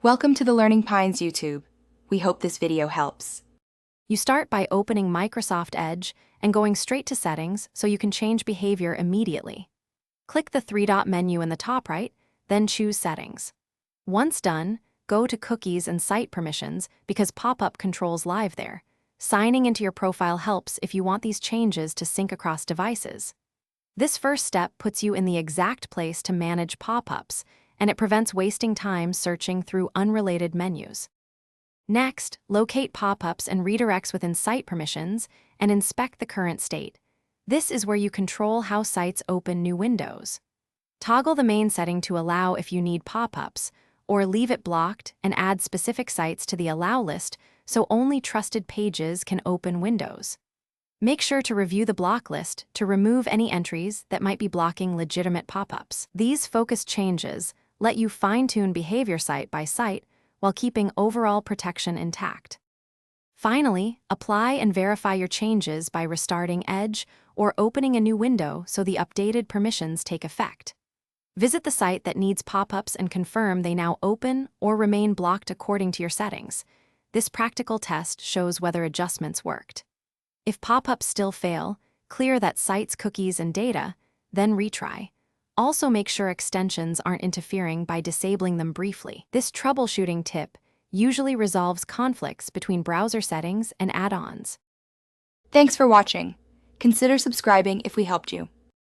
Welcome to the Learning Pines YouTube. We hope this video helps. You start by opening Microsoft Edge and going straight to Settings so you can change behavior immediately. Click the three-dot menu in the top right, then choose Settings. Once done, go to Cookies and Site Permissions because pop-up controls live there. Signing into your profile helps if you want these changes to sync across devices. This first step puts you in the exact place to manage pop-ups, and it prevents wasting time searching through unrelated menus. Next, locate pop-ups and redirects within Site Permissions and inspect the current state. This is where you control how sites open new windows. Toggle the main setting to allow if you need pop-ups, or leave it blocked and add specific sites to the Allow list so only trusted pages can open windows. Make sure to review the block list to remove any entries that might be blocking legitimate pop-ups. These focused changes let you fine-tune behavior site by site while keeping overall protection intact. Finally, apply and verify your changes by restarting Edge or opening a new window so the updated permissions take effect. Visit the site that needs pop-ups and confirm they now open or remain blocked according to your settings. This practical test shows whether adjustments worked. If pop-ups still fail, clear that site's cookies and data, then retry. Also make sure extensions aren't interfering by disabling them briefly. This troubleshooting tip usually resolves conflicts between browser settings and add-ons. Thanks for watching. Consider subscribing if we helped you.